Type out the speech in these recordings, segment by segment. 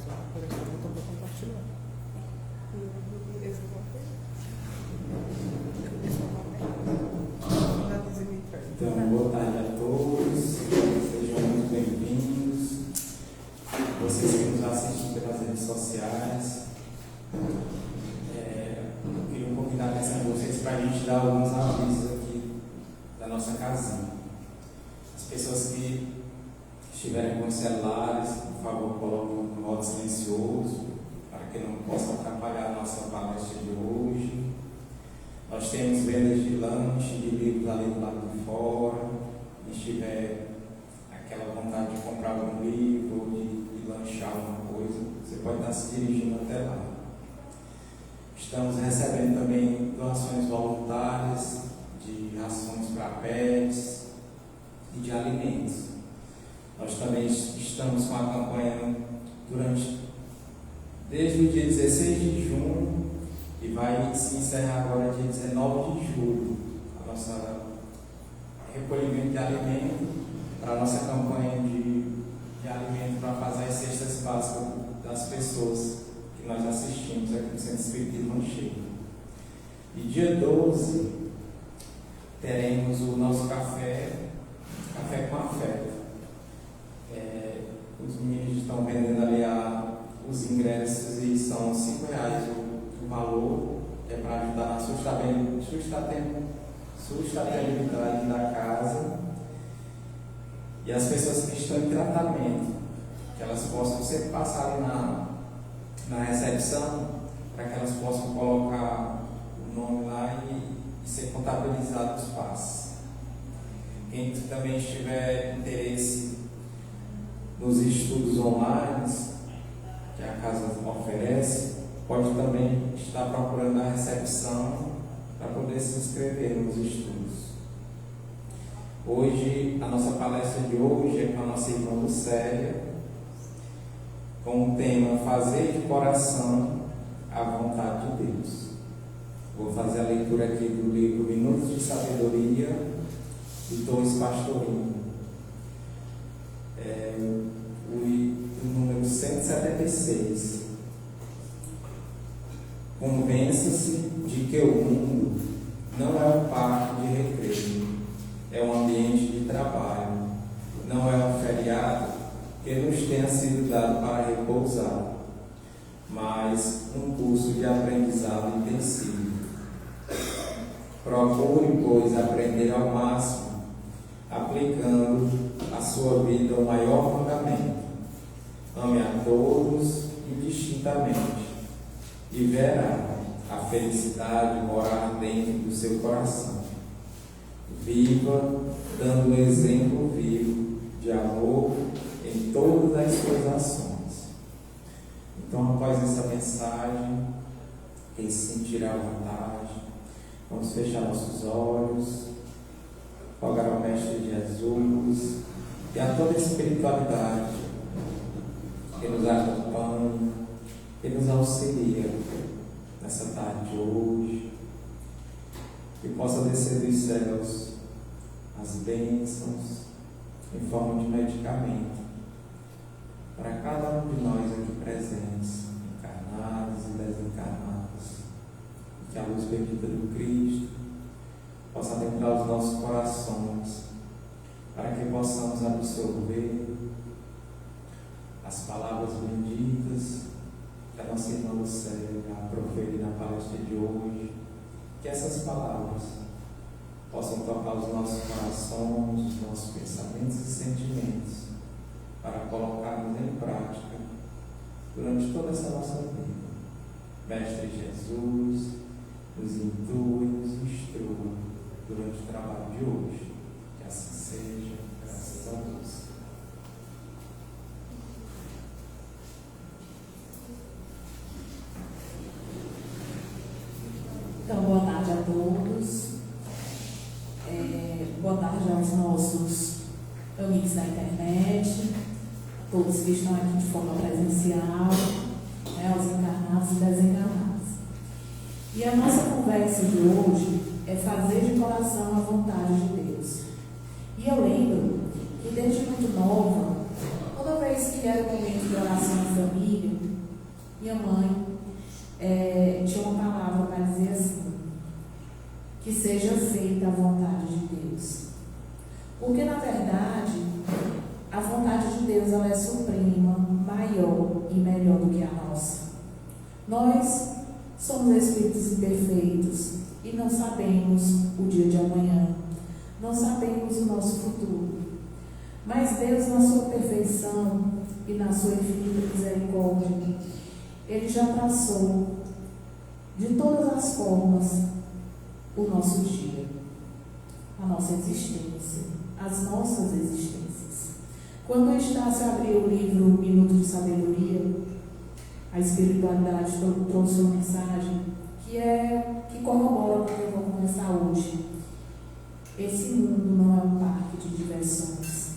Por isso eu não estou compartilhando. Então, boa tarde a todos, sejam muito bem-vindos. Vocês que nos assistem pelas redes sociais, eu queria convidar a atenção de vocês para a gente dar alguns avisos aqui da nossa casinha. As pessoas que estiverem com os celulares, por favor, coloquem no modo silencioso, para que não possa atrapalhar a nossa palestra de hoje. Nós temos vendas de lanche, de livros ali do lado de fora. Quem tiver aquela vontade de comprar algum livro ou de lanchar alguma coisa, você pode estar se dirigindo até lá. Estamos recebendo também doações voluntárias de rações para pets e de alimentos. Nós também estamos com a campanha desde o dia 16 de junho e vai se encerrar agora dia 19 de julho, a nossa recolhimento de alimento para a nossa campanha de alimento para fazer as cestas básicas das pessoas que nós assistimos aqui no Centro Espírita de Manchego. E dia 12 teremos o nosso café com afeto. Os meninos estão vendendo ali os ingressos e são R$5 o valor, que é para ajudar na sustentabilidade da casa. E as pessoas que estão em tratamento, que elas possam sempre passar ali na recepção, para que elas possam colocar o nome lá e ser contabilizado os passos. Quem também tiver interesse nos estudos online que a casa oferece, pode também estar procurando a recepção para poder se inscrever nos estudos. Hoje, a nossa palestra de hoje é com a nossa irmã Lucélia, com o tema Fazer de Coração a Vontade de Deus. Vou fazer a leitura aqui do livro Minutos de Sabedoria, de Torres Pastorino. O número 176. Convença-se de que o mundo não é um parque de recreio, é um ambiente de trabalho, não é um feriado que nos tenha sido dado para repousar, mas um curso de aprendizado intensivo. Procure, pois, aprender ao máximo, aplicando à sua vida o maior mandamento: ame a todos indistintamente, e verá a felicidade morar dentro do seu coração. Viva dando um exemplo vivo de amor em todas as suas ações. Então, após essa mensagem, quem se sentirá à vontade, vamos fechar nossos olhos, rogar ao Mestre Jesus e a toda a espiritualidade que nos acompanha, que nos auxilia nessa tarde de hoje, que possa descer dos céus as bênçãos em forma de medicamento para cada um de nós aqui presentes, encarnados e desencarnados, e que a luz bendita do Cristo possa adentrar os nossos corações, para que possamos absorver as palavras benditas que a nossa irmã Lucélia irá proferir na palestra de hoje. Que essas palavras possam tocar os nossos corações, os nossos pensamentos e sentimentos, para colocarmos em prática durante toda essa nossa vida. Mestre Jesus, nos intui, nos instrua durante o trabalho de hoje. Que assim seja, graças a Deus. Então, boa tarde a todos. Boa tarde aos nossos amigos da internet, todos que estão aqui de forma presencial, aos encarnados e desencarnados. E a nossa conversa de hoje é fazer de coração a vontade de Deus. E eu lembro que desde muito nova, toda vez que era o momento de oração em família, Minha mãe tinha uma palavra para dizer assim: que seja feita a vontade de Deus. Porque, na verdade, a vontade de Deus ela é suprema, maior e melhor do que a nossa. Nós somos espíritos imperfeitos e não sabemos o dia de amanhã, não sabemos o nosso futuro. Mas Deus, na sua perfeição e na sua infinita misericórdia, Ele já traçou de todas as formas o nosso dia, a nossa existência, as nossas existências. Quando Estácio abriu o livro Minuto de Sabedoria, a espiritualidade trouxe uma mensagem que corrobora com o que eu vou começar hoje. Esse mundo não é um parque de diversões.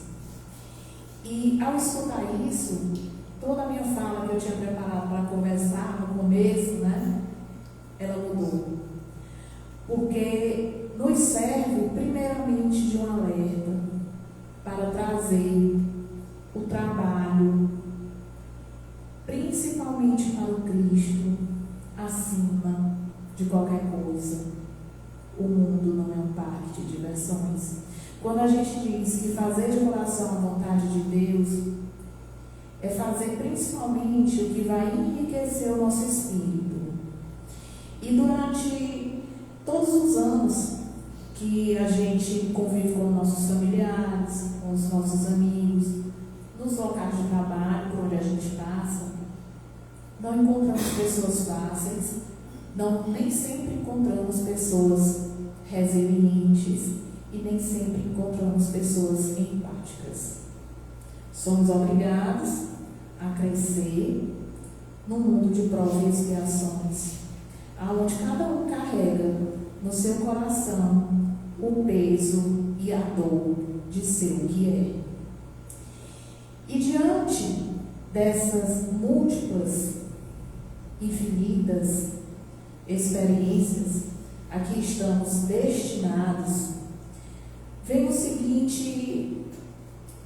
E ao escutar isso, toda a minha fala que eu tinha preparado para conversar no começo, ela mudou. Porque nos serve primeiramente de um alerta para trazer o trabalho, principalmente para o Cristo, acima de qualquer coisa. O mundo não é um parque de diversões. Quando a gente diz que fazer de coração a vontade de Deus é fazer principalmente o que vai enriquecer o nosso espírito. E durante todos os anos que a gente convive com nossos familiares, com os nossos amigos, nos locais de trabalho por onde a gente passa, não encontramos pessoas fáceis, nem sempre encontramos pessoas resilientes e nem sempre encontramos pessoas empáticas. Somos obrigados a crescer no mundo de provas e expiações, onde cada um carrega no seu coração o peso e a dor de ser o que é. E diante dessas múltiplas, infinitas experiências a que estamos destinados, vem o seguinte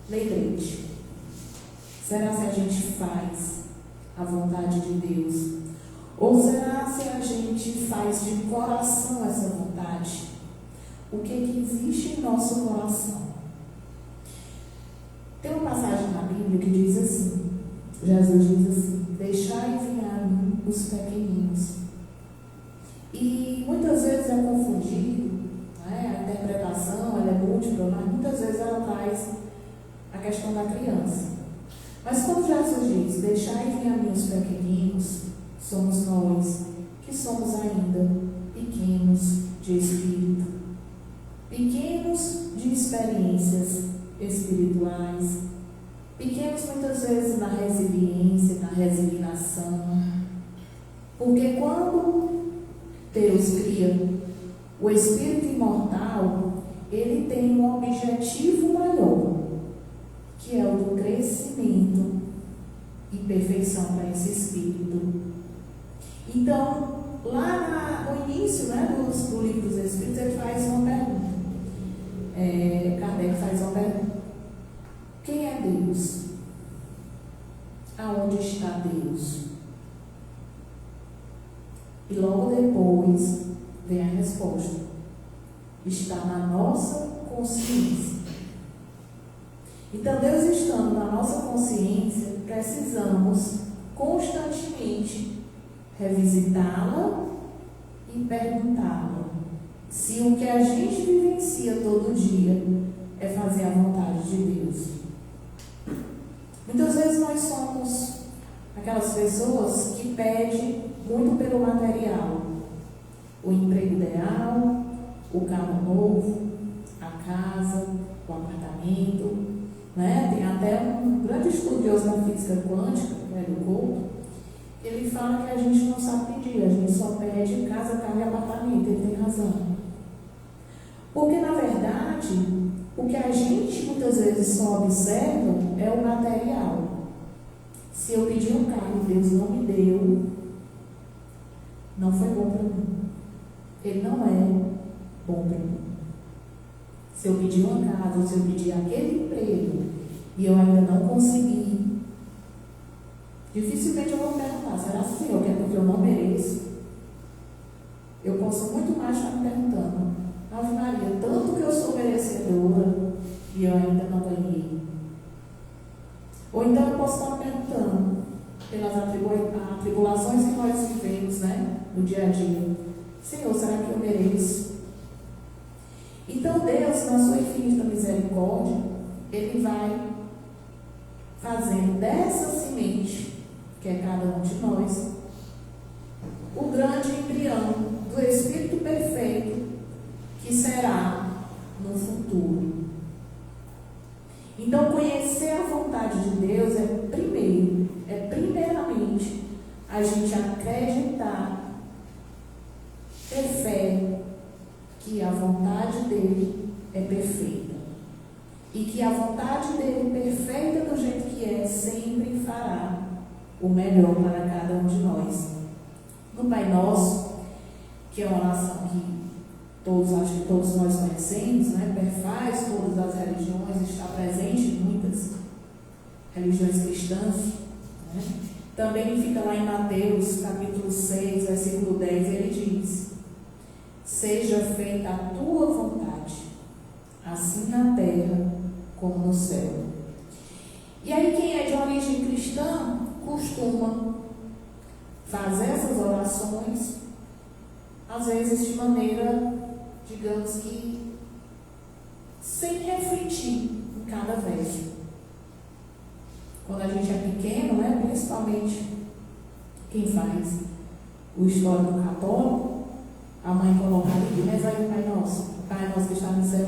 lembrete: será se a gente faz a vontade de Deus? Ou será se a gente faz de coração essa vontade? O que existe em nosso coração? Tem uma passagem na Bíblia que diz assim, Jesus diz assim: deixai vir a mim os pequeninos. E muitas vezes é confundido, a interpretação ela é múltipla, mas muitas vezes ela traz a questão da criança. Mas quando Jesus diz, deixai vir a mim os pequeninos, somos nós que somos ainda pequenos de espírito, pequenos de experiências espirituais, pequenos muitas vezes na resiliência, na resignação. Porque quando Deus cria o espírito imortal, ele tem um objetivo maior, que é o do crescimento e perfeição para esse espírito. Então, lá no início do livro dos Espíritos, ele faz uma pergunta. Kardec faz uma pergunta: quem é Deus? Aonde está Deus? E logo depois vem a resposta: está na nossa consciência. Então, Deus estando na nossa consciência, precisamos constantemente revisitá-la e perguntá-la se o que a gente vivencia todo dia é fazer a vontade de Deus. Muitas vezes nós somos aquelas pessoas que pedem muito pelo material: o emprego ideal, o carro novo, a casa, o apartamento. Tem até um grande estudioso da física quântica, o Couto, ele fala que a gente não sabe pedir, a gente só pede casa, carro e apartamento. Ele tem razão. Porque, na verdade, o que a gente muitas vezes só observa é o material. Se eu pedir um carro e Deus não me deu, não foi bom para mim. Ele não é bom para mim. Se eu pedir uma casa, ou se eu pedir aquele emprego, e eu ainda não consegui, Dificilmente eu vou perguntar, será, Senhor, que é porque eu não mereço? Eu posso muito mais estar me perguntando, Ave Maria, tanto que eu sou merecedora e eu ainda não ganhei. Ou então eu posso estar me perguntando, pelas atribulações que nós vivemos, né, no dia a dia, Senhor, será que eu mereço? Então Deus, na sua infinita misericórdia, Ele vai fazendo dessa semente, que é cada um de nós, o grande embrião do Espírito perfeito que será no futuro. Então, conhecer a vontade de Deus primeiramente a gente acreditar, ter fé que a vontade dele é perfeita e que a vontade dele, perfeita do jeito que é, sempre fará o melhor para cada um de nós. No Pai Nosso, que é uma oração que acho que todos nós conhecemos, né? Perfaz todas as religiões, está presente em muitas religiões cristãs, né? Também fica lá em Mateus, capítulo 6, versículo 10, ele diz: seja feita a tua vontade, assim na terra como no céu. E aí quem é de origem cristã costuma fazer essas orações, às vezes de maneira, digamos que, sem refletir em cada verso. Quando a gente é pequeno, né, principalmente quem faz o histórico católico, a mãe coloca ali, reza aí o Pai Nosso. O Pai Nosso que está no céu,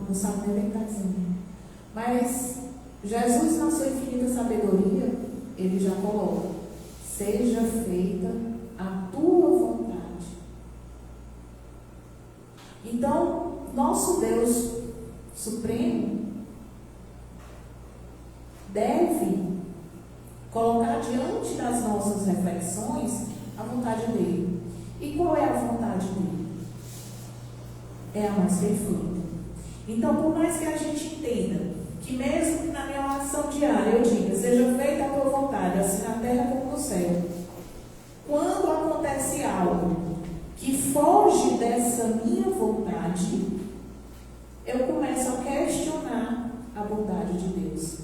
não sabe nem bem o que está dizendo. Mas Jesus, na sua infinita sabedoria, ele já coloca: seja feita a tua vontade. Então, nosso Deus Supremo deve colocar diante das nossas reflexões a vontade dele. E qual é a vontade dele? É a mais perfeita. Então, por mais que a gente entenda que mesmo que na minha oração diária eu diga: seja feita a tua vontade, assim na terra como no céu, quando acontece algo que foge dessa minha vontade, eu começo a questionar a bondade de Deus.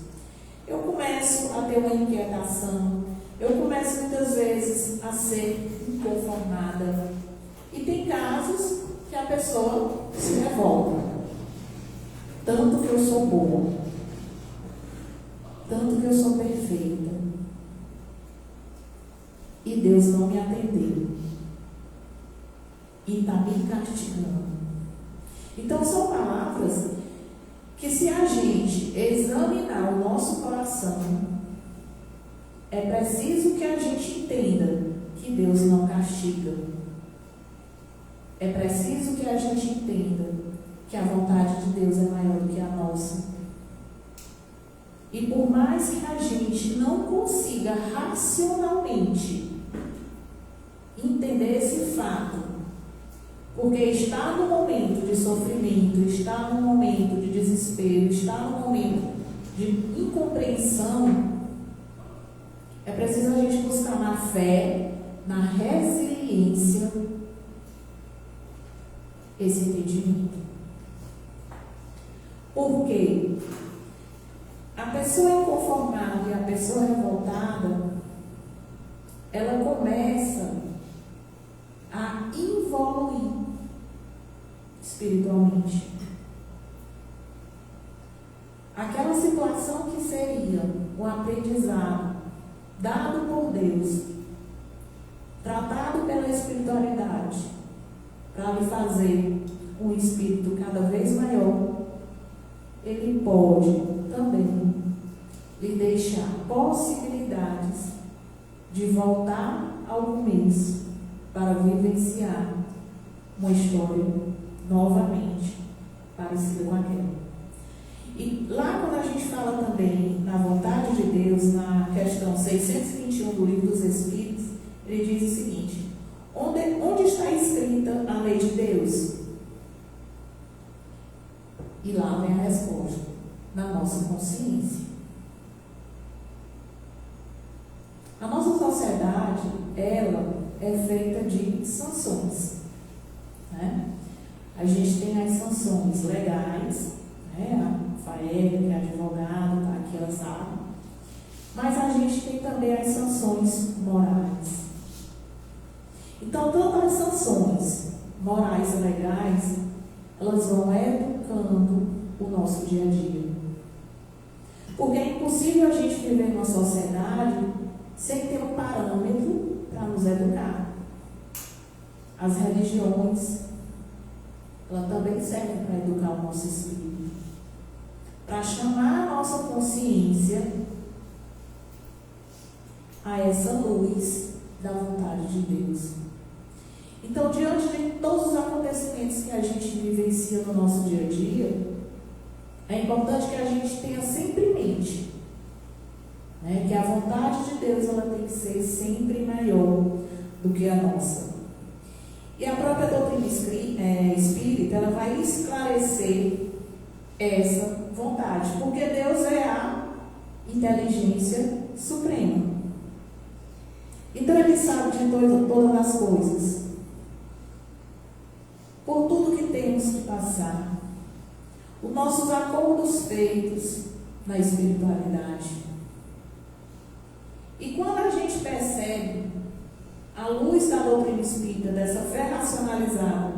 Eu começo a ter uma inquietação, eu começo muitas vezes a ser inconformada. E tem casos que a pessoa se revolta. Tanto que eu sou boa, tanto que eu sou perfeita, e Deus não me atendeu e está me castigando. Então são palavras que, se a gente examinar o nosso coração, é preciso que a gente entenda que Deus não castiga. É preciso que a gente entenda que a vontade de Deus é maior do que a nossa. E por mais que a gente não consiga racionalmente entender esse fato, porque está no momento de sofrimento, está no momento de desespero, está no momento de incompreensão, é preciso a gente buscar na fé, na resiliência, esse entendimento. Porque a pessoa inconformada e a pessoa revoltada, ela começa a evoluir espiritualmente. Aquela situação que seria um aprendizado dado por Deus, tratado pela espiritualidade, para lhe fazer um espírito cada vez maior, ele pode também lhe deixar possibilidades de voltar ao começo para vivenciar uma história novamente parecida com aquela. E lá, quando a gente fala também na vontade de Deus, na questão 621 do Livro dos Espíritos, ele diz o seguinte: onde está escrita a lei de Deus? E lá vem a resposta: na nossa consciência. A vontade, ela é feita de sanções, né? A gente tem as sanções legais, né? A Faega, que é advogada, está aqui, ela sabe. Mas a gente tem também as sanções morais. Então, todas as sanções morais e legais, elas vão educando o nosso dia a dia. Porque é impossível a gente viver numa sociedade sem ter um parâmetro para nos educar. As religiões, elas também servem para educar o nosso espírito, para chamar a nossa consciência a essa luz da vontade de Deus. Então, diante de todos os acontecimentos que a gente vivencia no nosso dia a dia, é importante que a gente tenha sempre em mente, né, que a vontade de Deus ela tem que ser sempre maior do que a nossa. E a própria doutrina espírita ela vai esclarecer essa vontade, porque Deus é a inteligência suprema. Então Ele sabe de todas as coisas, por tudo que temos que passar, os nossos acordos feitos na espiritualidade. E quando a gente percebe a luz da doutrina espírita, dessa fé racionalizada,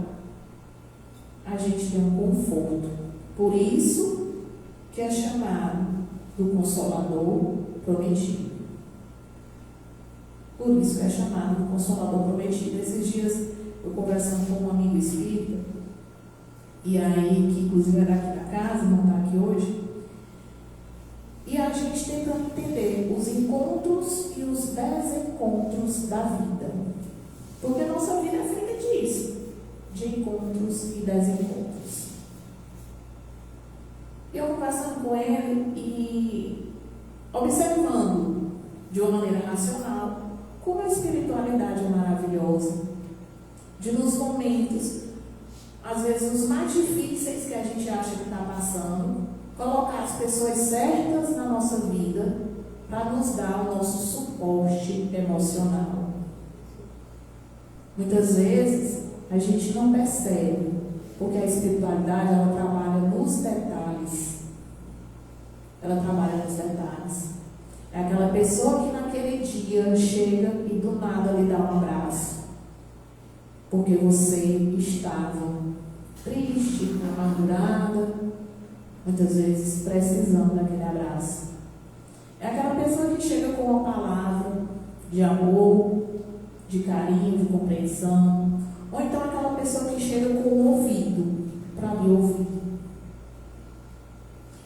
a gente tem um conforto. Por isso que é chamado do Consolador Prometido. Por isso que é chamado do Consolador Prometido. Esses dias eu conversando com um amigo espírita, e aí, que inclusive é daqui da casa, não está aqui hoje, e a gente tenta entender os encontros e os desencontros da vida. Porque a nossa vida é feita disso, de encontros e desencontros. Eu conversando com ele e observando de uma maneira racional como a espiritualidade é maravilhosa, de nos momentos, às vezes os mais difíceis que a gente acha que está passando, colocar as pessoas certas na nossa vida para nos dar o nosso suporte emocional. Muitas vezes a gente não percebe, porque a espiritualidade ela trabalha nos detalhes. Ela trabalha nos detalhes. É aquela pessoa que naquele dia chega e do nada lhe dá um abraço, porque você estava triste, amargurada, muitas vezes precisando daquele abraço. É aquela pessoa que chega com uma palavra de amor, de carinho, de compreensão, ou então aquela pessoa que chega com um ouvido para me ouvir.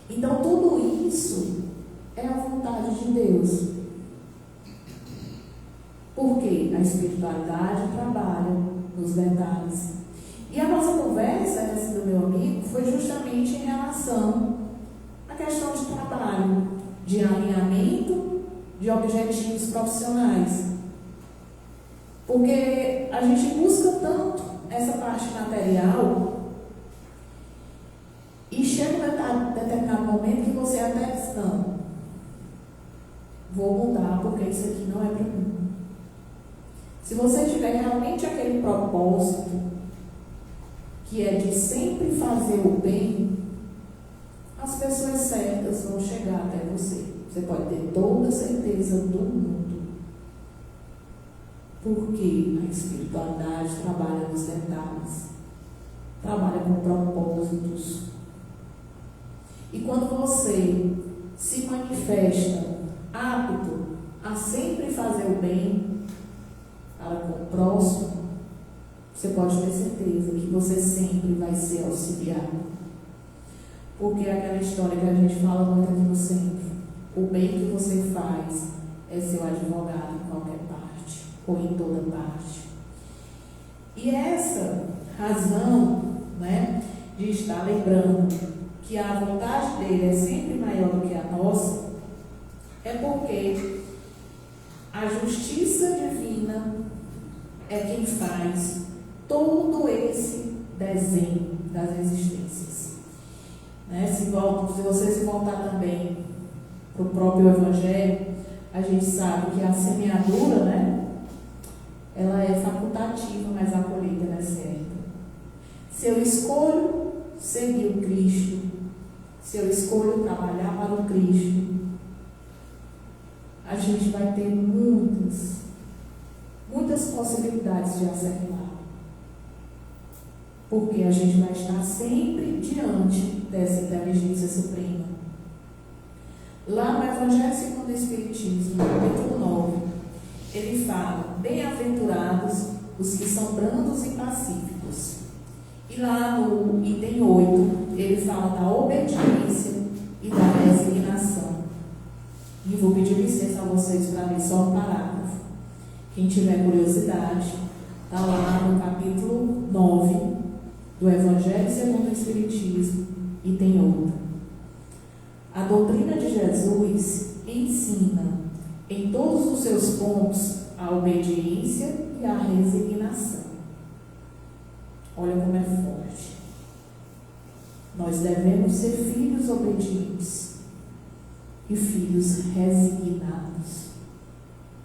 Então tudo isso é a vontade de Deus. Porque a espiritualidade trabalha nos detalhes. E a nossa conversa, essa do meu amigo, foi justamente em relação à questão de trabalho, de alinhamento de objetivos profissionais. Porque a gente busca tanto essa parte material e chega um determinado momento que você até diz, não, vou mudar porque isso aqui não é para mim. Se você tiver realmente aquele propósito que é de sempre fazer o bem, as pessoas certas vão chegar até você. Você pode ter toda a certeza do mundo. Porque a espiritualidade trabalha nos detalhes, trabalha com propósitos. E quando você se manifesta apto a sempre fazer o bem para com o próximo, você pode ter certeza que você sempre vai ser auxiliado. Porque é aquela história que a gente fala muito aqui no centro. O bem que você faz é seu advogado em qualquer parte, ou em toda parte. E essa razão, né, de estar lembrando que a vontade dele é sempre maior do que a nossa, é porque a justiça divina é quem faz todo esse desenho das existências. Né? Se você se voltar também para o próprio Evangelho, a gente sabe que a semeadura, né, ela é facultativa, mas a colheita ela é certa. Se eu escolho seguir o Cristo, se eu escolho trabalhar para o Cristo, a gente vai ter muitas possibilidades de acertar. Porque a gente vai estar sempre diante dessa inteligência suprema. Lá no Evangelho segundo o Espiritismo, no capítulo 9, ele fala: bem-aventurados os que são brandos e pacíficos. E lá no item 8, ele fala da obediência e da resignação. E vou pedir licença a vocês para ler só um parágrafo. Quem tiver curiosidade, está lá no capítulo 9 do Evangelho segundo o Espiritismo, item 8. A doutrina de Jesus ensina em todos os seus pontos a obediência e a resignação. Olha como é forte. Nós devemos ser filhos obedientes e filhos resignados,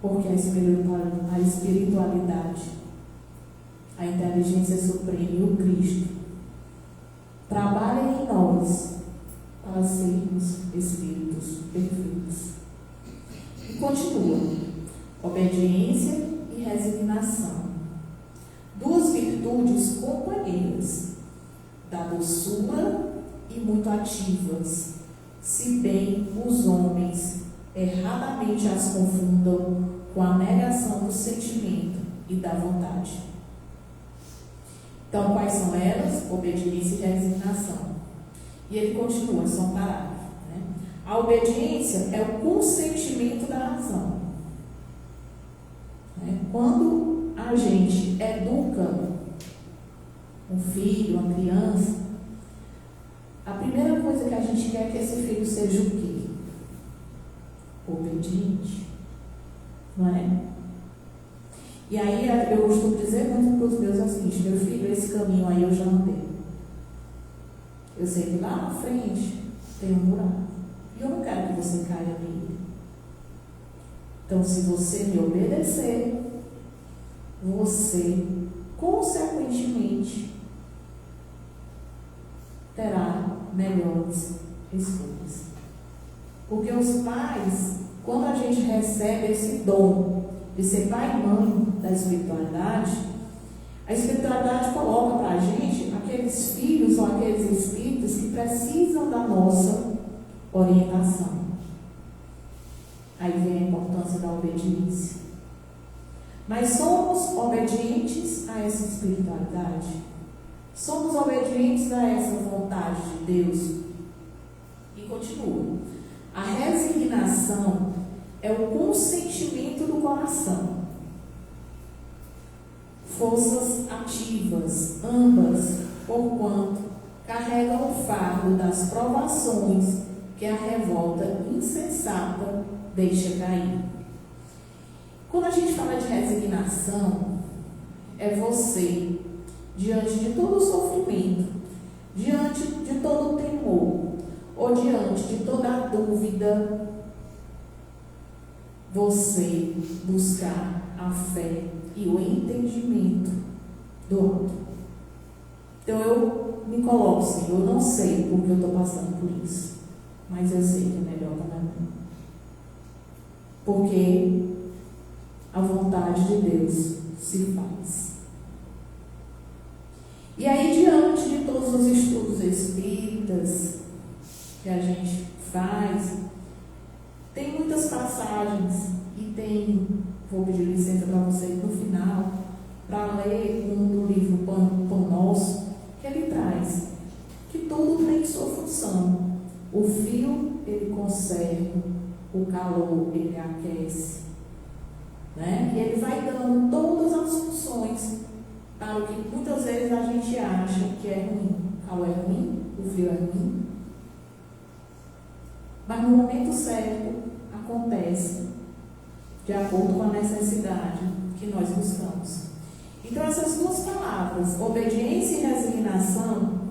porque a espiritualidade, a inteligência suprema e o Cristo trabalham em nós para sermos espíritos perfeitos. E continua: obediência e resignação, duas virtudes companheiras da doçura e muito ativas, se bem os homens erradamente as confundam com a negação do sentimento e da vontade. Então, quais são elas? Obediência e resignação. E ele continua, só um parágrafo, né? A obediência é o consentimento da razão. Né? Quando a gente educa um filho, uma criança, a primeira coisa que a gente quer é que esse filho seja o quê? Obediente. Não é? E aí eu costumo dizer muito para os meus assim: meu filho, esse caminho aí eu já andei. Eu sei que lá na frente tem um buraco. E eu não quero que você caia nele. Então, se você me obedecer, você, consequentemente, terá melhores escolhas. Porque os pais, quando a gente recebe esse dom de ser pai e mãe da espiritualidade, a espiritualidade coloca para a gente aqueles filhos ou aqueles espíritos que precisam da nossa orientação. Aí vem a importância da obediência. Mas somos obedientes a essa espiritualidade? Somos obedientes a essa vontade de Deus? E continua: a resignação é o consentimento do coração. Forças ativas, ambas, porquanto carregam o fardo das provações que a revolta insensata deixa cair. Quando a gente fala de resignação, é você, diante de todo o sofrimento, diante de todo o temor, ou diante de toda a dúvida, você buscar a fé e o entendimento do outro. Então eu me coloco assim: eu não sei porque eu estou passando por isso, mas eu sei que é melhor para mim, porque a vontade de Deus se faz. E aí, diante de todos os estudos espíritas que a gente faz, tem muitas passagens, e tem, vou pedir licença para vocês no final, para ler um do livro Pão Nosso, que ele traz que tudo tem sua função. O frio, ele conserva, o calor, ele aquece, né? E ele vai dando todas as funções para o que muitas vezes a gente acha que é ruim. O calor é ruim, o frio é ruim, mas no momento certo acontece de acordo com a necessidade que nós buscamos. Então, essas duas palavras, obediência e resignação,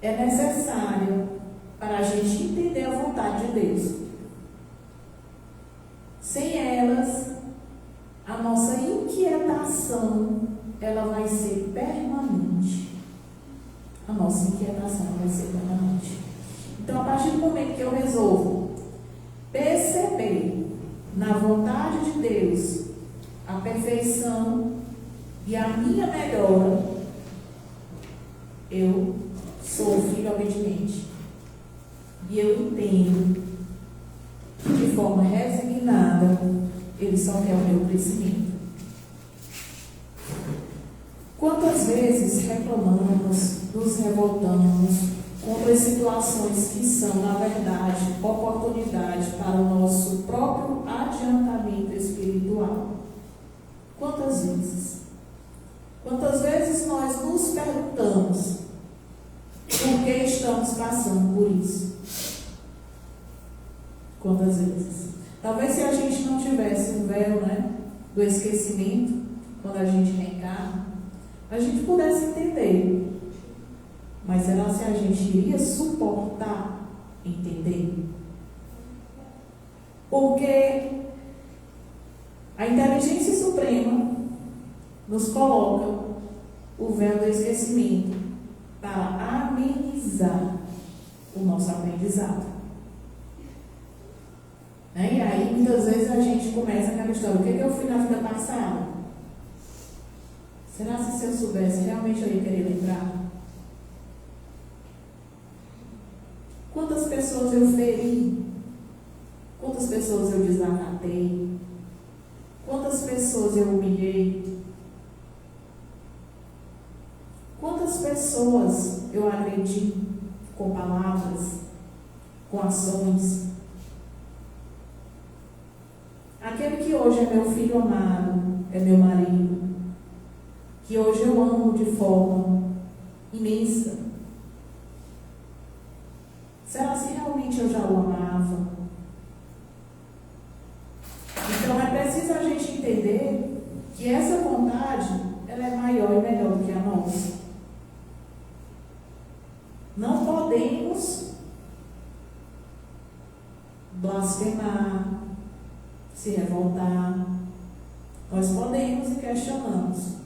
é necessária para a gente entender a vontade de Deus. Sem elas, a nossa inquietação, ela vai ser permanente. A nossa inquietação vai ser permanente. Então, a partir do momento que eu resolvo perceber na vontade de Deus a perfeição e a minha melhora, eu sou filho obediente. E eu entendo que de forma resignada Ele só quer o meu crescimento. Quantas vezes reclamamos, nos revoltamos contra as situações que são, na verdade, oportunidade para o nosso próprio adiantamento espiritual? Quantas vezes? Quantas vezes nós nos perguntamos por que estamos passando por isso? Quantas vezes? Talvez se a gente não tivesse um véu, do esquecimento, quando a gente reencarna, a gente pudesse entender. Mas será se a gente iria suportar entender? Porque a inteligência suprema nos coloca o véu do esquecimento para amenizar o nosso aprendizado. E aí, muitas vezes, a gente começa aquela história: o que eu fui na vida passada? Será que se eu soubesse, realmente eu ia querer lembrar? Quantas pessoas eu feri? Quantas pessoas eu desacatei? Quantas pessoas eu humilhei? Quantas pessoas eu agredi com palavras, com ações? Aquele que hoje é meu filho amado, é meu marido, que hoje eu amo de forma imensa. Será se realmente eu já o amava? Então é preciso a gente entender que essa vontade, ela é maior e melhor do que a nossa. Não podemos blasfemar, se revoltar. Nós podemos e questionamos.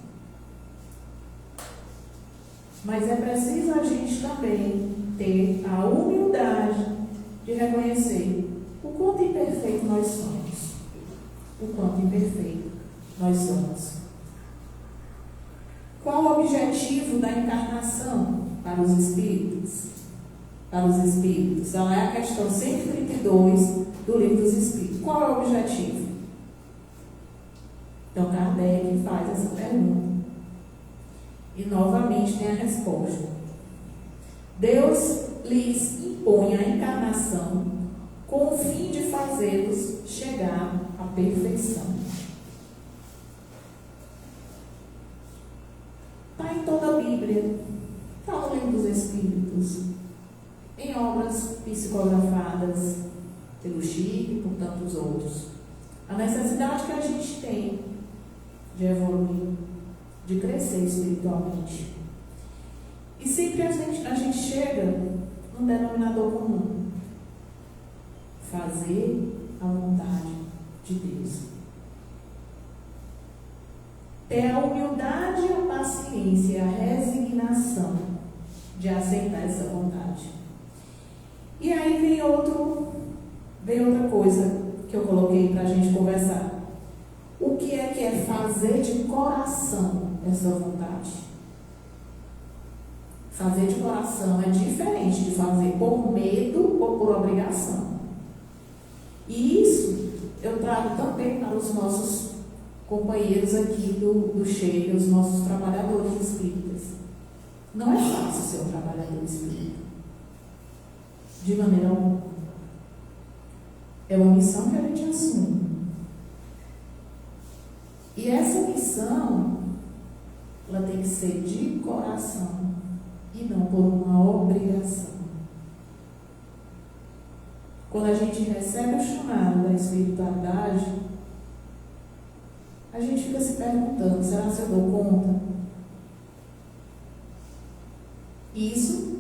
Mas é preciso a gente também ter a humildade de reconhecer o quanto imperfeito nós somos. O quanto imperfeito nós somos. Qual o objetivo da encarnação para os espíritos? Para os espíritos. Então é a questão 132 do Livro dos Espíritos. Qual é o objetivo? Então Kardec faz essa pergunta. E novamente tem a resposta. Deus lhes impõe a encarnação com o fim de fazê-los chegar à perfeição. Está em toda a Bíblia, está no Livro dos Espíritos, em obras psicografadas pelo Chico e por tantos outros. A necessidade que a gente tem de evoluir, de crescer espiritualmente. E sempre a gente chega num denominador comum: fazer a vontade de Deus. Ter a humildade, a paciência, a resignação de aceitar essa vontade. E aí vem outra coisa que eu coloquei para a gente conversar. O que é fazer de coração essa vontade? Fazer de coração é diferente de fazer por medo ou por obrigação. E isso eu trago também para os nossos companheiros aqui do Sheila, os nossos trabalhadores espíritas. Não é fácil ser um trabalhador espírita. De maneira alguma. É uma missão que a gente assume. E essa missão, ela tem que ser de coração e não por uma obrigação. Quando a gente recebe o chamado da espiritualidade, a gente fica se perguntando: será que eu dou conta? Isso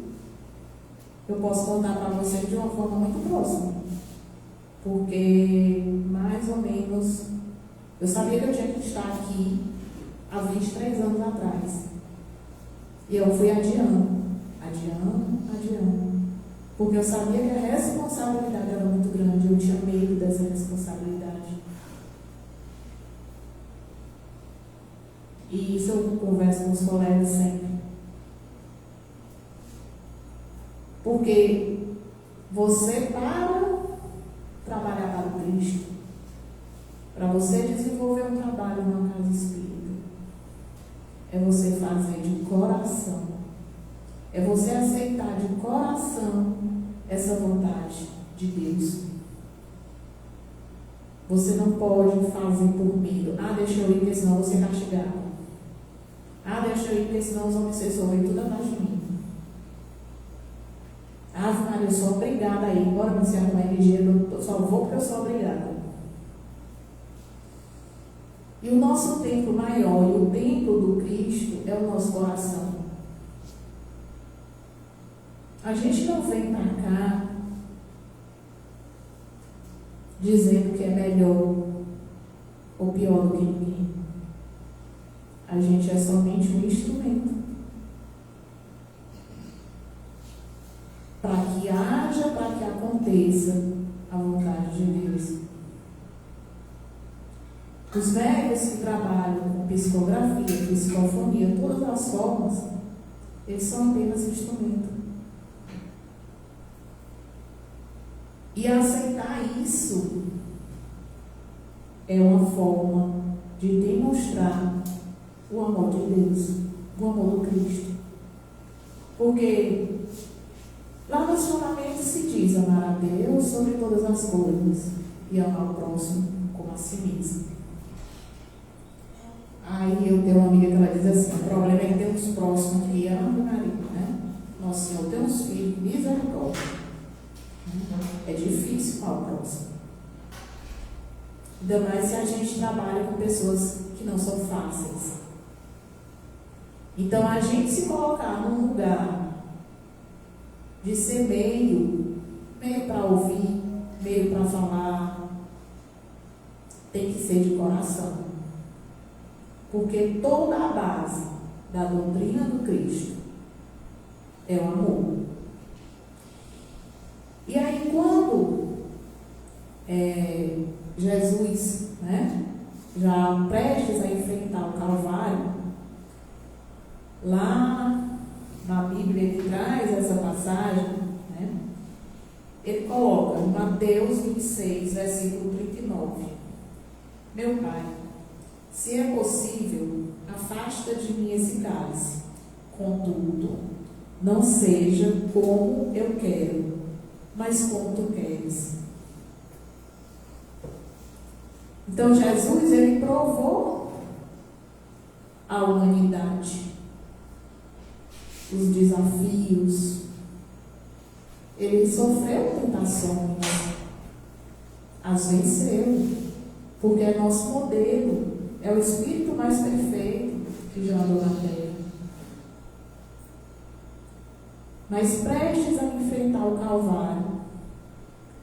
eu posso contar para você de uma forma muito próxima, porque mais ou menos eu sabia que eu tinha que estar aqui há 23 anos atrás. E eu fui adiando, porque eu sabia que a responsabilidade era muito grande, eu tinha medo dessa responsabilidade. E isso eu converso com os colegas sempre. Porque você, para trabalhar para o Cristo, para você desenvolver um trabalho numa casa espírita, é você fazer de coração, é você aceitar de coração essa vontade de Deus. Você não pode fazer por medo. Deixa eu ir, porque senão eu vou ser castigado. Deixa eu ir, porque senão os obsessores vêm tudo atrás de mim. Maria, eu sou obrigada a ir, embora não seja uma energia, eu só vou porque eu sou obrigada. E o nosso templo maior e o templo do Cristo é o nosso coração. A gente não vem para cá dizendo que é melhor ou pior do que ninguém. A gente é somente um instrumento para que haja, para que aconteça a vontade de Deus. Os médicos que trabalham com psicografia, psicofonia, todas as formas, eles são apenas instrumentos. E aceitar isso é uma forma de demonstrar o amor de Deus, o amor do Cristo. Porque lá nos fundamentos se diz amar a Deus sobre todas as coisas e amar o próximo como a si mesmo. Aí eu tenho uma amiga que ela diz assim: o problema é que tem uns próximos que amam o marido, né? Nosso Senhor tem uns filhos, misericórdia. É difícil para o próximo. Ainda mais se a gente trabalha com pessoas que não são fáceis. Então a gente se colocar num lugar de ser meio para ouvir, meio para falar, tem que ser de coração. Porque toda a base da doutrina do Cristo é o amor. E aí quando Jesus, já prestes a enfrentar o Calvário, lá na Bíblia ele traz essa passagem, ele coloca em Mateus 26, versículo 39: Meu Pai, se é possível, afasta de mim esse cálice. Contudo, não seja como eu quero, mas como tu queres. Então Jesus, ele provou a humanidade, os desafios, ele sofreu tentações, as venceu, porque é nosso modelo. É o Espírito mais perfeito que já andou na terra. Mas prestes a enfrentar o Calvário,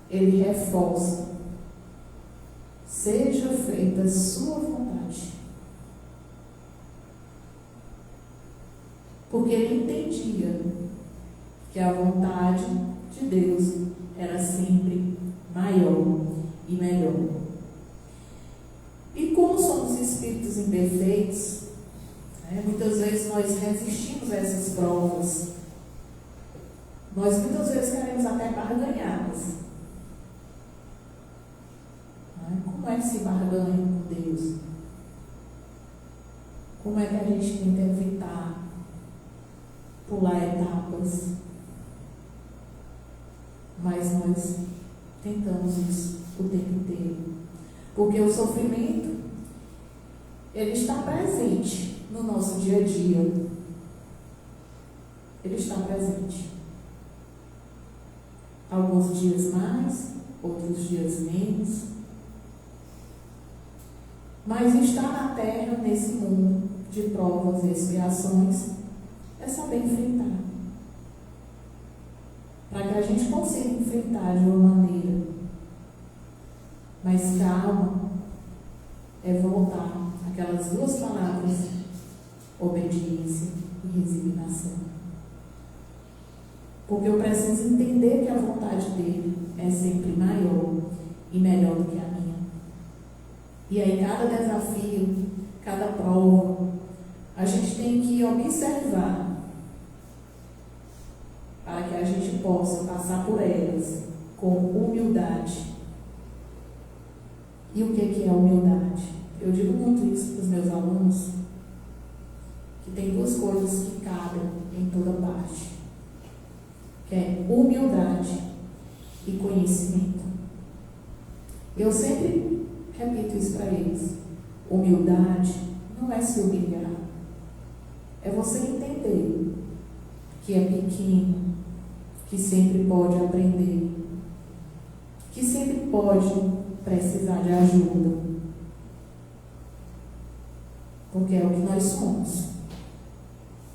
ele reforça: seja feita a sua vontade. Porque ele entendia que a vontade de Deus era sempre maior e melhor. E como somos espíritos imperfeitos, muitas vezes nós resistimos a essas provas. Nós muitas vezes queremos até barganhá-las. Como é que se barganha com Deus? Como é que a gente tenta evitar pular etapas? Mas nós tentamos isso o tempo inteiro. Porque o sofrimento, ele está presente no nosso dia a dia. Ele está presente. Alguns dias mais, outros dias menos. Mas estar na terra, nesse mundo de provas e expiações, é saber enfrentar. Para que a gente consiga enfrentar de uma maneira mais calma, é voltar a aquelas duas palavras, obediência e resignação. Porque eu preciso entender que a vontade dele é sempre maior e melhor do que a minha. E aí cada desafio, cada prova, a gente tem que observar para que a gente possa passar por elas com humildade. E o que é humildade? Eu digo muito isso para os meus alunos, que tem duas coisas que cabem em toda parte, que é humildade e conhecimento. Eu sempre repito isso para eles. Humildade não é se humilhar, é você entender que é pequeno, que sempre pode aprender, que sempre pode precisar de ajuda, porque é o que nós somos.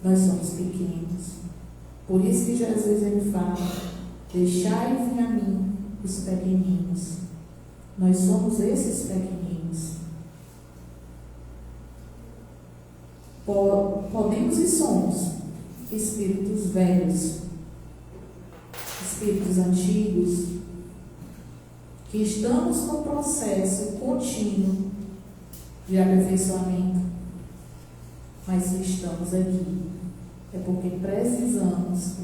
Nós somos pequenos. Por isso que Jesus ele fala: deixai vir a mim os pequeninos. Nós somos esses pequeninos. Podemos e somos espíritos velhos, espíritos antigos, que estamos no processo contínuo de aperfeiçoamento, mas se estamos aqui é porque precisamos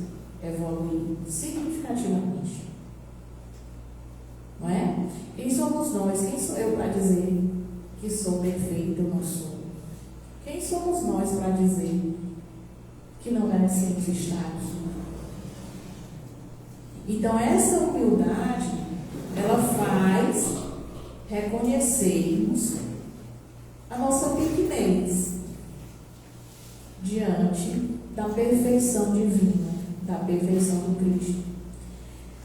evoluir significativamente, não é? Quem somos nós? Quem sou eu para dizer que sou perfeito? Eu não sou. Quem somos nós para dizer que não merecemos estar aqui? Então essa humildade, ela faz reconhecermos a nossa pequenez diante da perfeição divina, da perfeição do Cristo.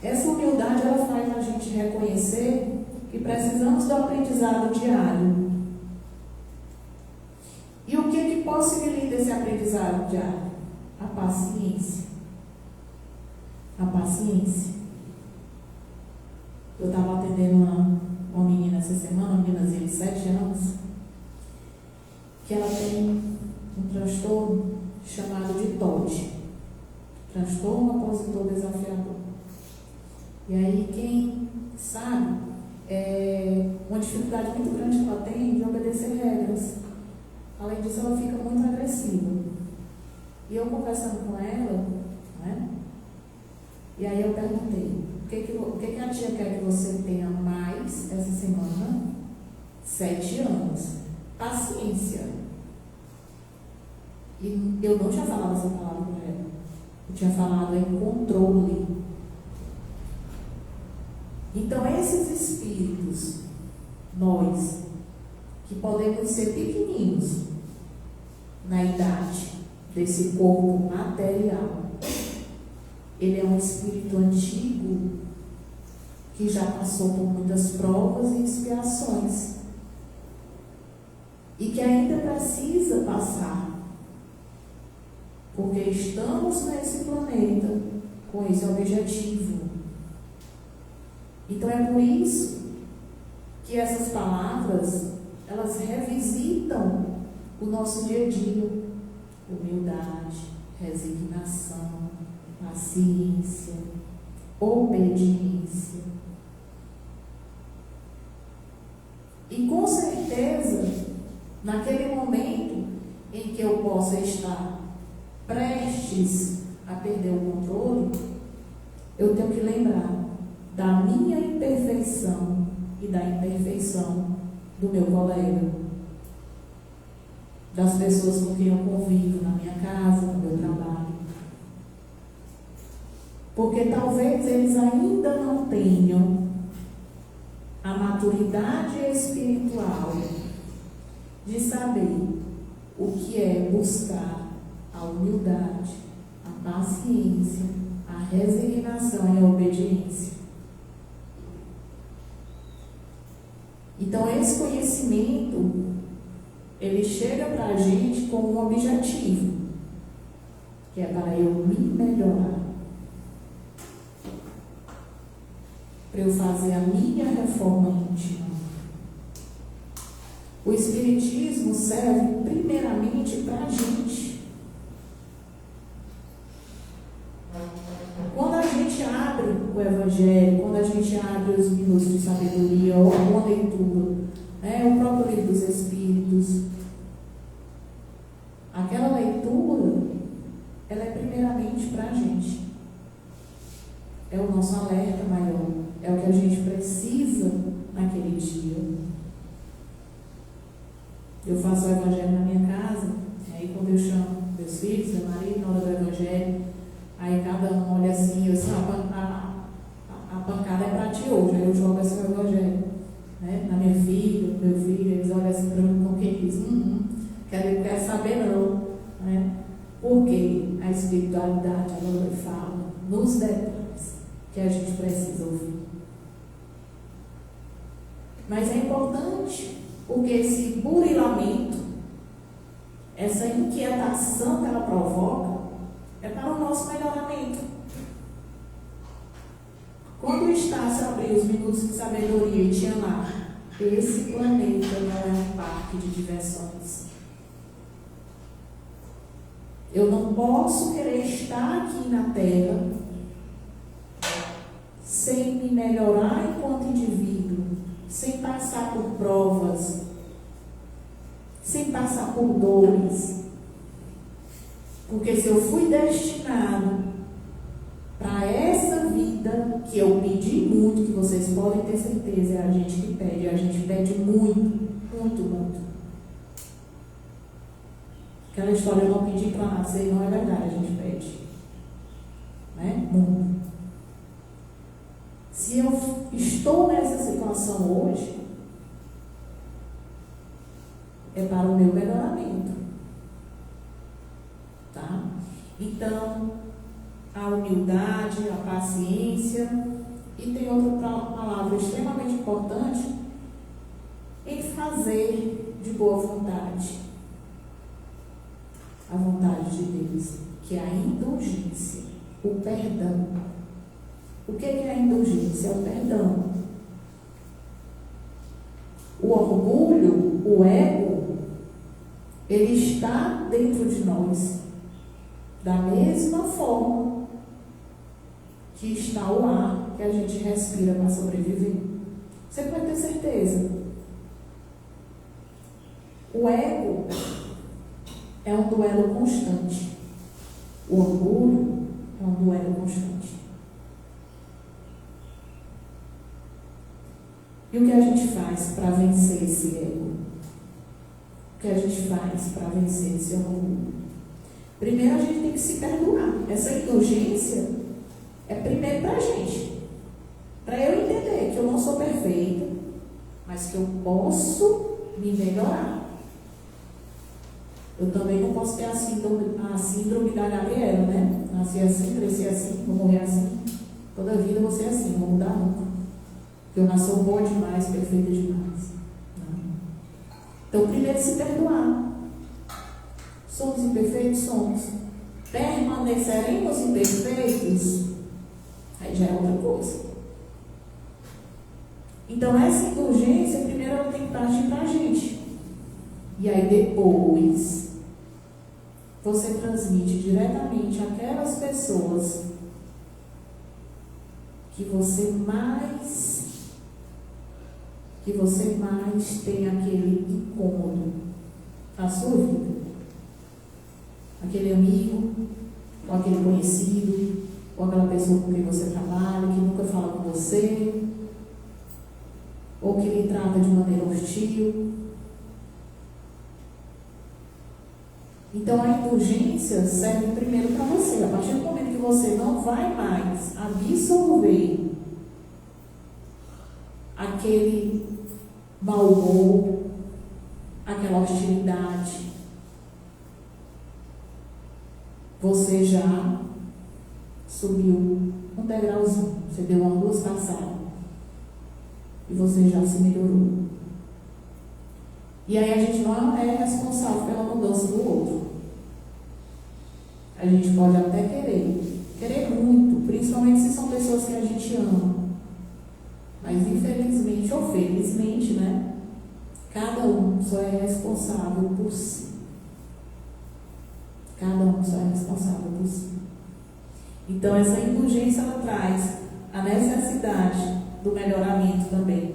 Essa humildade, ela faz a gente reconhecer que precisamos do aprendizado diário. E o que possibilita esse aprendizado diário? A paciência. A paciência. Eu estava atendendo uma menina essa semana, uma meninazinha de 7 anos, que ela tem um transtorno chamado de TOD, transtorno opositor desafiador. E aí quem sabe, é uma dificuldade muito grande que ela tem de obedecer regras. Além disso, ela fica muito agressiva. E eu conversando com ela, né? E aí eu perguntei: o que a tia quer que você tenha mais essa semana? 7 anos. Paciência. E eu não tinha falado essa palavra para ela. Eu tinha falado em controle. Então, esses espíritos, nós, que podemos ser pequeninos na idade desse corpo material, ele é um espírito antigo que já passou por muitas provas e expiações e que ainda precisa passar, porque estamos nesse planeta com esse objetivo. Então é por isso que essas palavras, elas revisitam o nosso dia a dia: humildade, resignação, paciência, obediência. E com certeza, naquele momento em que eu possa estar prestes a perder o controle, eu tenho que lembrar da minha imperfeição e da imperfeição do meu colega, das pessoas com quem eu convivo na minha casa, no meu trabalho. Porque talvez eles ainda não tenham a maturidade espiritual de saber o que é buscar a humildade, a paciência, a resignação e a obediência. Então, esse conhecimento, ele chega para a gente com um objetivo, que é para eu me melhorar, para eu fazer a minha reforma íntima. O Espiritismo serve primeiramente para a gente. Quando a gente abre o Evangelho, quando a gente abre os livros de sabedoria ou alguma leitura, o próprio livro dos Espíritos, aquela leitura, ela é primeiramente para a gente. É o nosso alerta maior, é o que a gente precisa naquele dia. Eu faço o Evangelho na minha casa, e aí quando eu chamo meus filhos, meu marido, na hora do Evangelho, aí cada um olha assim, eu assim, a pancada é para ti hoje, aí eu jogo esse Evangelho, na minha filha, meu filho, eles olham assim para mim com quem diz, quero saber não, porque a espiritualidade, ela fala nos detalhes que a gente precisa ouvir. Mas é importante, porque esse burilamento, essa inquietação que ela provoca, é para o nosso melhoramento. Quando o Estácio abriu os minutos de sabedoria e tinha lá, esse planeta não é um parque de diversões. Eu não posso querer estar aqui na Terra sem me melhorar enquanto indivíduo, sem passar por provas, sem passar por dores. Porque se eu fui destinado para essa vida que eu pedi muito, que vocês podem ter certeza, é a gente que pede, a gente pede muito, muito, muito. Aquela história eu não pedi para nascer, não é verdade, a gente pede. Muito. Se eu estou nessa situação hoje, é para o meu melhoramento. Tá? Então, a humildade, a paciência, e tem outra palavra extremamente importante, em fazer de boa vontade. A vontade de Deus, que é a indulgência, o perdão. O que é a indulgência? É o perdão. O orgulho, o ego, ele está dentro de nós, da mesma forma que está o ar que a gente respira para sobreviver. Você pode ter certeza. O ego é um duelo constante. O orgulho é um duelo constante. E o que a gente faz para vencer esse ego? O que a gente faz para vencer esse orgulho? Primeiro a gente tem que se perdoar. Essa indulgência é primeiro para a gente. Para eu entender que eu não sou perfeita, mas que eu posso me melhorar. Eu também não posso ter a síndrome da Gabriela, Nasci assim, cresci assim, vou morrer assim. Toda vida eu vou ser assim, não vou mudar nunca. Porque eu nasci boa demais, perfeita demais. Não. Então, primeiro se perdoar. Somos imperfeitos? Somos. Permaneceremos imperfeitos? Aí já é outra coisa. Então, essa indulgência, primeiro ela tem que partir para a gente. E aí depois, você transmite diretamente àquelas pessoas que você mais tem aquele incômodo na sua vida. Aquele amigo, ou aquele conhecido, ou aquela pessoa com quem você trabalha, que nunca fala com você, ou que lhe trata de maneira hostil. Então a indulgência serve primeiro para você. A partir do momento que você não vai mais absorver aquele mau humor, aquela hostilidade, você já subiu um degrauzinho, você deu uma duas passadas e você já se melhorou. E aí a gente não é responsável pela mudança do outro. A gente pode até querer muito, principalmente se são pessoas que a gente ama. Mas infelizmente ou felizmente, Cada um só é responsável por si. Cada um só é responsável por si. Então, essa indulgência, ela traz a necessidade do melhoramento também.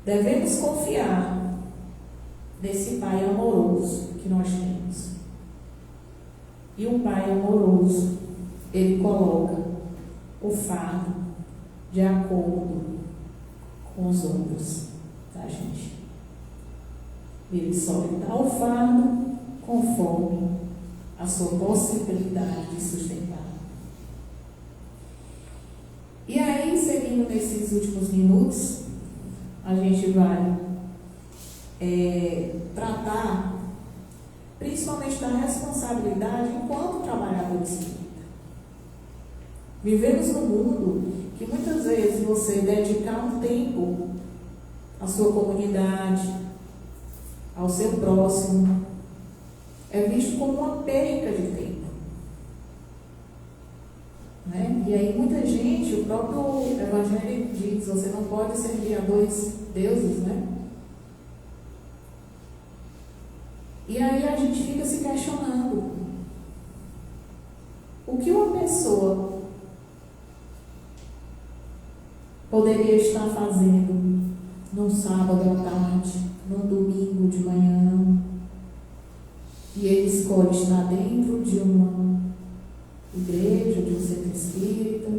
Devemos confiar nesse Pai amoroso que nós temos. E o Pai amoroso, ele coloca o fardo de acordo com os ombros da gente. Ele só lhe dá o fardo conforme a sua possibilidade de sustentar. E aí, seguindo nesses últimos minutos, a gente vai tratar principalmente da responsabilidade enquanto trabalhador espírita. Vivemos num mundo que muitas vezes você dedicar um tempo à sua comunidade, ao seu próximo, é visto como uma perca de tempo. Né? E aí muita gente, o próprio Evangelho diz, você não pode servir a dois deuses, né? E aí a gente fica se questionando, o que uma pessoa poderia estar fazendo num sábado à tarde, num domingo de manhã, e ele escolhe estar dentro de uma igreja, de um centro espírita,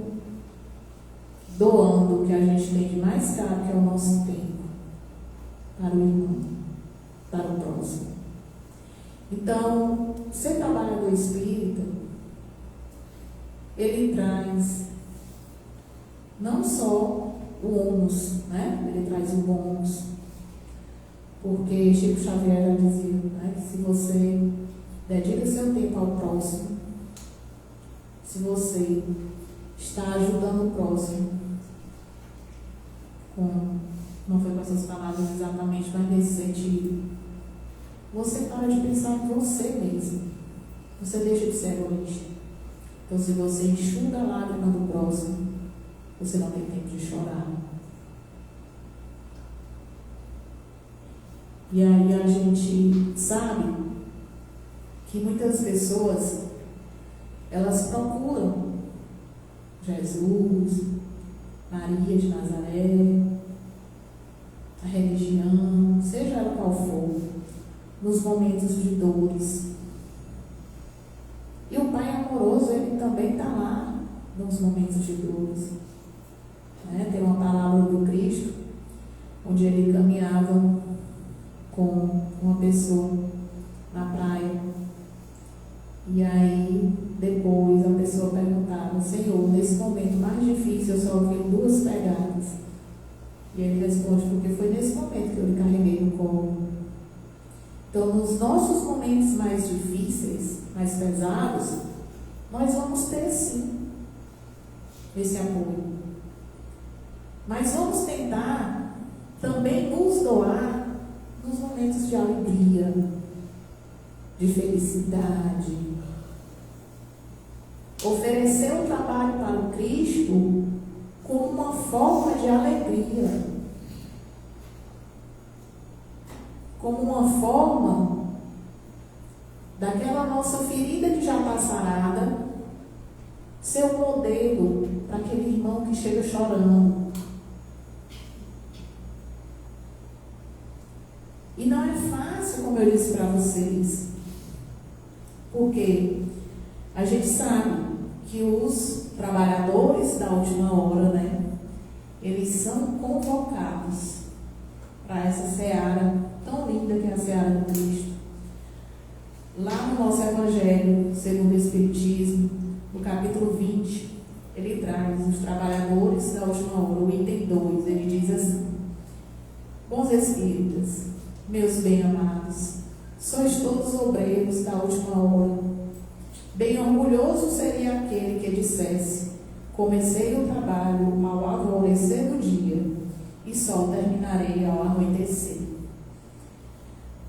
doando o que a gente tem de mais caro, que é o nosso tempo, para o irmão, para o próximo. Então, ser trabalhador espírita, ele traz não só o ônus, né? Ele traz o bônus, porque Chico Xavier já dizia, né, que se você dedica seu tempo ao próximo, se você está ajudando o próximo, não foi com essas palavras exatamente, mas nesse sentido, você para de pensar em você mesmo, você deixa de ser egoísta. Então, se você enxuga a lágrima do próximo, você não tem tempo de chorar. E aí a gente sabe que muitas pessoas, elas procuram Jesus, Maria de Nazaré, a religião, seja ela qual for, nos momentos de dores. E o Pai amoroso, ele também está lá nos momentos de dores. Né? Tem uma palavra do Cristo, onde ele caminhava com uma pessoa na praia. E aí, depois, a pessoa perguntava, Senhor, nesse momento mais difícil, eu só ouvi 2 pegadas. E ele responde, porque foi nesse momento que eu lhe carreguei no colo. Então, nos nossos momentos mais difíceis, mais pesados, nós vamos ter sim esse apoio. Mas vamos tentar também nos doar nos momentos de alegria, de felicidade. Oferecer o trabalho para o Cristo como uma forma de alegria. Como uma forma daquela nossa ferida que já está sarada ser um modelo para aquele irmão que chega chorando. E não é fácil, como eu disse para vocês, porque a gente sabe que os trabalhadores da última hora, né, eles são convocados para essa seara tão linda que é a seara do Cristo. Lá no nosso Evangelho, segundo o Espiritismo, no capítulo 20, ele traz os trabalhadores da última hora, o item 2, ele diz assim: bons espíritas, meus bem-amados, sois todos obreiros da última hora. Bem orgulhoso seria aquele que dissesse: comecei o trabalho ao alvorecer do dia e só terminarei ao anoitecer.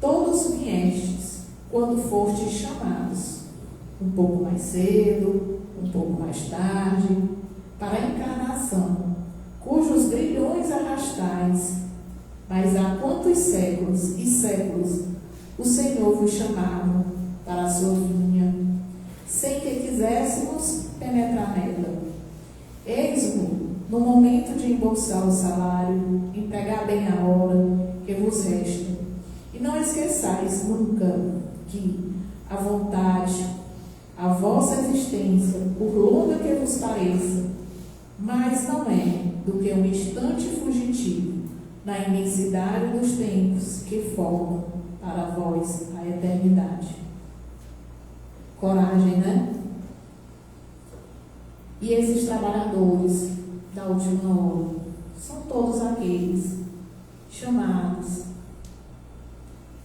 Todos viestes quando fostes chamados, um pouco mais cedo, um pouco mais tarde, para a encarnação, cujos grilhões arrastais, mas há quantos dos séculos e séculos, o Senhor vos chamava para a sua vinha, sem que quiséssemos penetrar nela. Eis-mo, no momento de embolsar o salário, empregar bem a hora que vos resta. E não esqueçais nunca que a vontade, a vossa existência, por longa que vos pareça, mas não é do que um instante fugitivo na imensidade dos tempos que formam para vós a eternidade. Coragem, né? E esses trabalhadores da última hora são todos aqueles chamados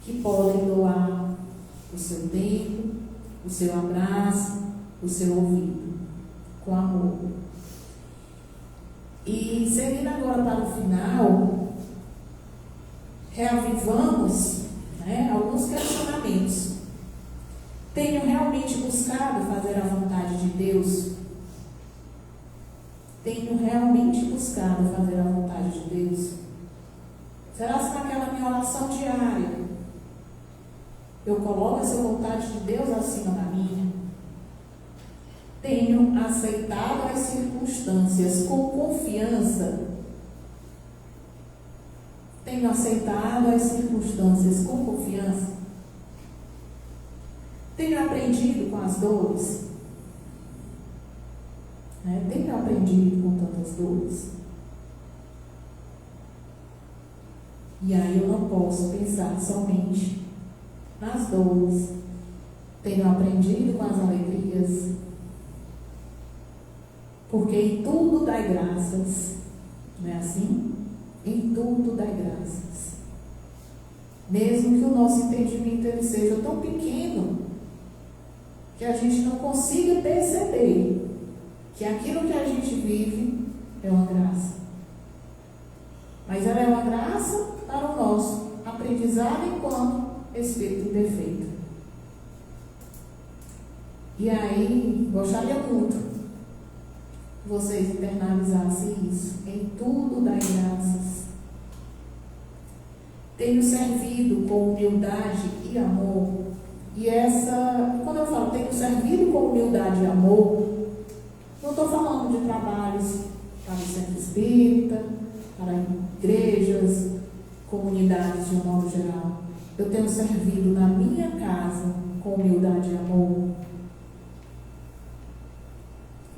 que podem doar o seu tempo, o seu abraço, o seu ouvido, com amor. E seguindo agora para o final, reavivamos, alguns questionamentos. Tenho realmente buscado fazer a vontade de Deus? Tenho realmente buscado fazer a vontade de Deus? Será que naquela minha oração diária eu coloco essa vontade de Deus acima da minha? Tenho aceitado as circunstâncias com confiança? Tenho aceitado as circunstâncias com confiança? Tenho aprendido com as dores? Tenho aprendido com tantas dores? E aí eu não posso pensar somente nas dores. Tenho aprendido com as alegrias, porque em tudo dai graças, não é assim? Em tudo dai graças. Mesmo que o nosso entendimento ele seja tão pequeno, que a gente não consiga perceber que aquilo que a gente vive é uma graça. Mas ela é uma graça para o nosso aprendizado enquanto espírito imperfeito. E aí, gostaria muito que vocês internalizassem isso. Em tudo dai graças. Tenho servido com humildade e amor. E quando eu falo tenho servido com humildade e amor, não estou falando de trabalhos para o centro espírita, para igrejas, comunidades de um modo geral. Eu tenho servido na minha casa com humildade e amor.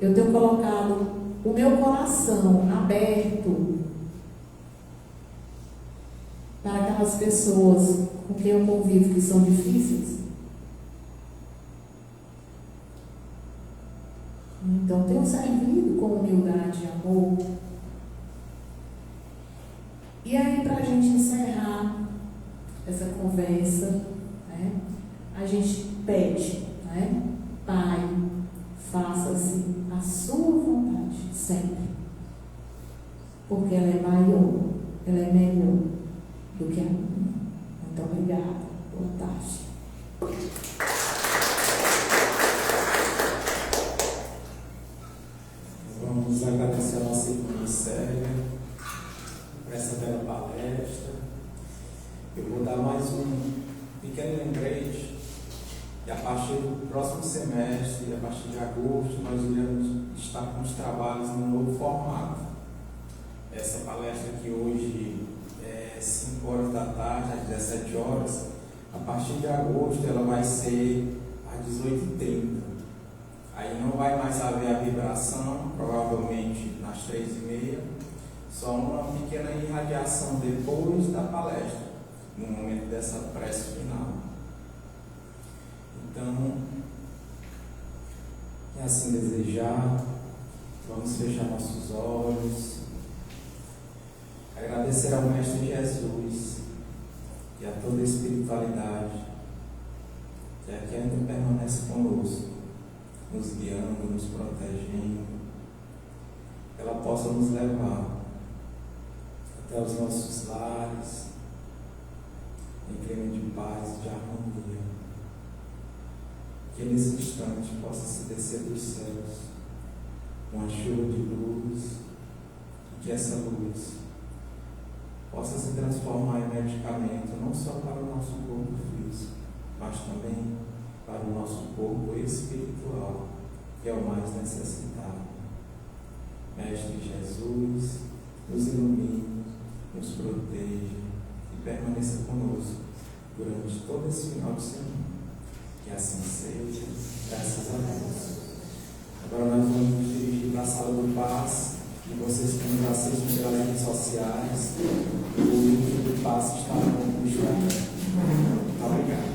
Eu tenho colocado o meu coração aberto para aquelas pessoas com quem eu convivo que são difíceis. Então, tenho servido com humildade e amor. E aí, para a gente encerrar essa conversa, a gente pede, Pai, faça-se a sua vontade, sempre. Porque ela é maior, ela é melhor do que a minha. Muito obrigada. Boa tarde. Vamos agradecer a nossa irmã Célia por essa bela palestra. Eu vou dar mais um pequeno lembrete. E a partir do próximo semestre, a partir de agosto, nós iremos estar com os trabalhos no novo formato. Essa palestra aqui hoje é 5 horas da tarde, às 17 horas. A partir de agosto ela vai ser às 18h30. Aí não vai mais haver a vibração, provavelmente nas 3h30, só uma pequena irradiação depois da palestra, no momento dessa prece final. Então, e assim desejar, vamos fechar nossos olhos, agradecer ao Mestre Jesus e a toda a espiritualidade que aqui ainda permanece conosco, nos guiando, nos protegendo, que ela possa nos levar até os nossos lares, em clima de paz e de harmonia. Que nesse instante possa se descer dos céus uma chuva de luz, e que essa luz possa se transformar em medicamento não só para o nosso corpo físico, mas também para o nosso corpo espiritual, que é o mais necessitado. Mestre Jesus, nos ilumine, nos proteja e permaneça conosco durante todo esse final de semana. Que assim seja, graças a Deus. Agora nós vamos nos dirigir para a sala do Paz, e vocês que nos assistem pelas redes sociais, o link do Paz está no Instagram. Obrigado.